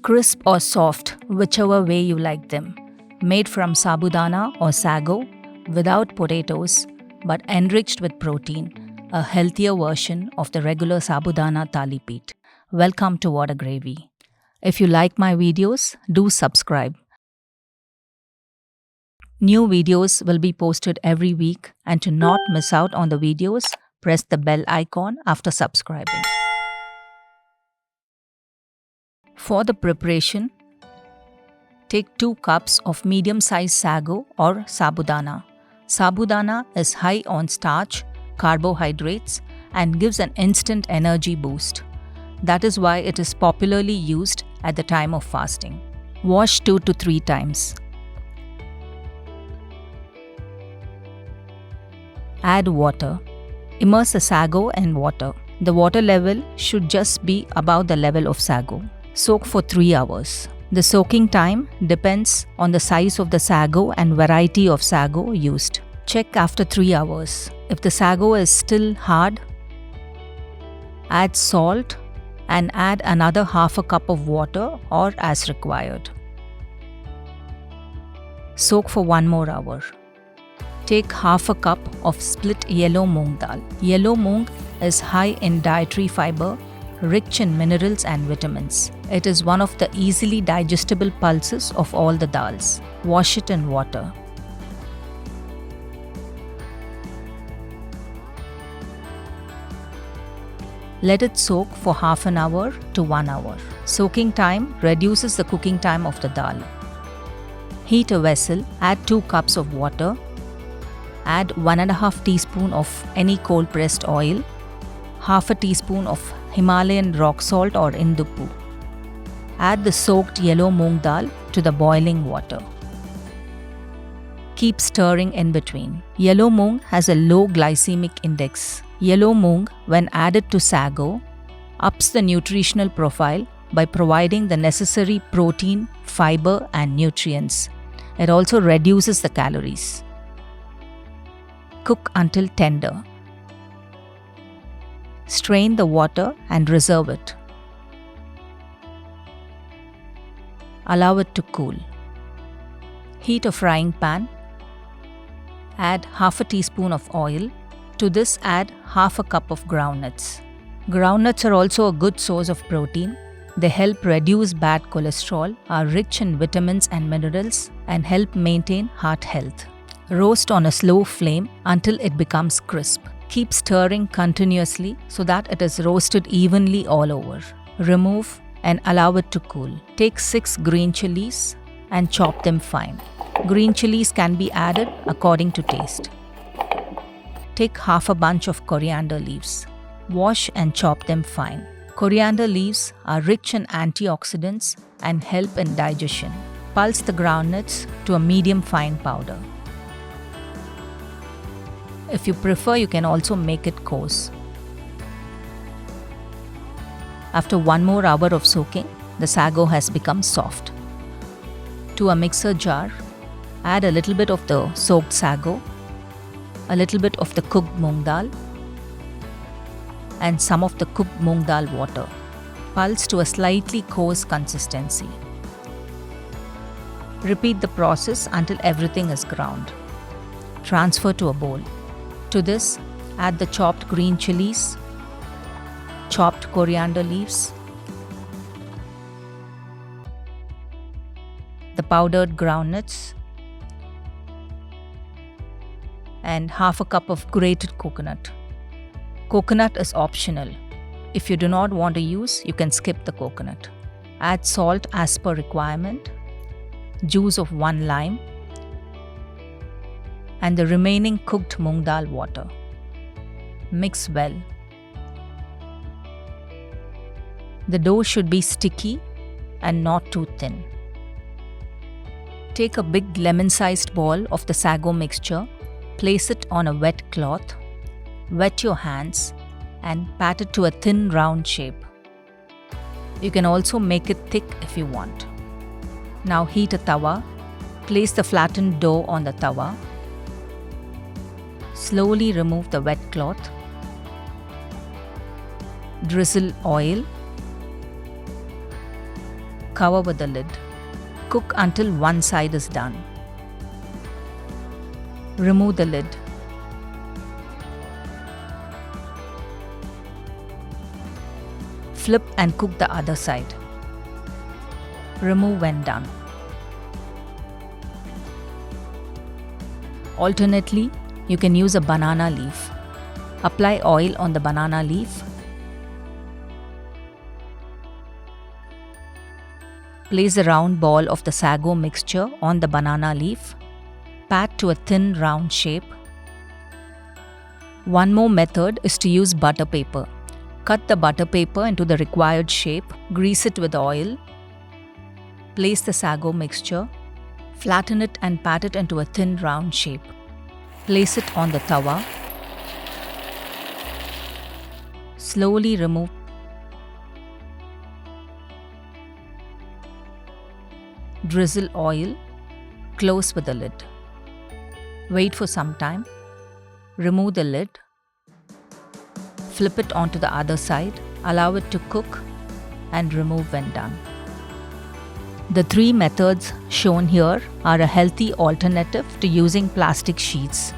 Crisp or soft, whichever way you like them. Made from sabudana or sago, without potatoes, but enriched with protein, a healthier version of the regular Sabudana Thalipeet. Welcome to Whada Gravy. If you like my videos, do subscribe. New videos will be posted every week, and to not miss out on the videos, press the bell icon after subscribing. For the preparation, take 2 cups of medium-sized sago or sabudana. Sabudana is high on starch, carbohydrates, and gives an instant energy boost. That is why it is popularly used at the time of fasting. Wash 2 to 3 times. Add water. Immerse the sago in water. The water level should just be above the level of sago. Soak for 3 hours. The soaking time depends on the size of the sago and variety of sago used. Check after 3 hours. If the sago is still hard, add salt and add another half a cup of water or as required. Soak for 1 more hour. Take half a cup of split yellow moong dal. Yellow moong is high in dietary fibre, rich in minerals and vitamins. It is one of the easily digestible pulses of all the dals. Wash it in water. Let it soak for half an hour to 1 hour. Soaking time reduces the cooking time of the dal. Heat a vessel, add 2 cups of water, add 1.5 teaspoon of any cold pressed oil, half a teaspoon of Himalayan rock salt or Induppu. Add the soaked yellow moong dal to the boiling water. Keep stirring in between. Yellow moong has a low glycemic index. Yellow moong, when added to sago, ups the nutritional profile by providing the necessary protein, fiber, and nutrients. It also reduces the calories. Cook until tender. Strain the water and reserve it. Allow it to cool. Heat a frying pan. Add half a teaspoon of oil. To this, add half a cup of groundnuts. Groundnuts are also a good source of protein. They help reduce bad cholesterol, are rich in vitamins and minerals, and help maintain heart health. Roast on a slow flame until it becomes crisp. Keep stirring continuously so that it is roasted evenly all over. Remove and allow it to cool. Take 6 green chillies and chop them fine. Green chillies can be added according to taste. Take half a bunch of coriander leaves. Wash and chop them fine. Coriander leaves are rich in antioxidants and help in digestion. Pulse the groundnuts to a medium fine powder. If you prefer, you can also make it coarse. After 1 more hour of soaking, the sago has become soft. To a mixer jar, add a little bit of the soaked sago, a little bit of the cooked moong dal, and some of the cooked moong dal water. Pulse to a slightly coarse consistency. Repeat the process until everything is ground. Transfer to a bowl. To this, add the chopped green chillies, chopped coriander leaves, the powdered groundnuts, and half a cup of grated coconut. Coconut is optional. If you do not want to use, you can skip the coconut. Add salt as per requirement, juice of 1 lime, and the remaining cooked moong dal water. Mix well. The dough should be sticky and not too thin. Take a big lemon-sized ball of the sago mixture, place it on a wet cloth, wet your hands, and pat it to a thin round shape. You can also make it thick if you want. Now heat a tawa, place the flattened dough on the tawa. Slowly remove the wet cloth. Drizzle oil. Cover with the lid. Cook until one side is done. Remove the lid. Flip and cook the other side. Remove when done. Alternately, you can use a banana leaf. Apply oil on the banana leaf. Place a round ball of the sago mixture on the banana leaf. Pat to a thin round shape. One more method is to use butter paper. Cut the butter paper into the required shape. Grease it with oil. Place the sago mixture. Flatten it and pat it into a thin round shape. Place it on the tawa. Slowly remove. Drizzle oil. Close with the lid. Wait for some time. Remove the lid. Flip it onto the other side. Allow it to cook and remove when done. The three methods shown here are a healthy alternative to using plastic sheets.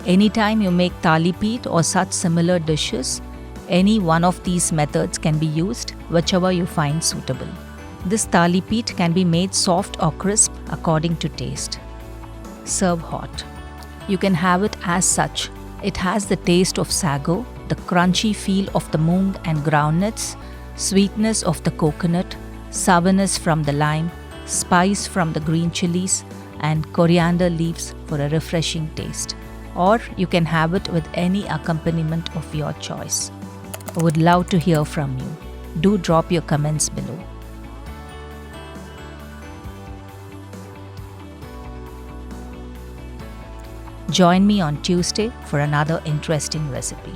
Anytime you make thalipeet or such similar dishes, any one of these methods can be used, whichever you find suitable. This thalipeet can be made soft or crisp according to taste. Serve hot. You can have it as such. It has the taste of sago, the crunchy feel of the moong and groundnuts, sweetness of the coconut, sourness from the lime, spice from the green chillies, and coriander leaves for a refreshing taste. Or you can have it with any accompaniment of your choice. I would love to hear from you. Do drop your comments below. Join me on Tuesday for another interesting recipe.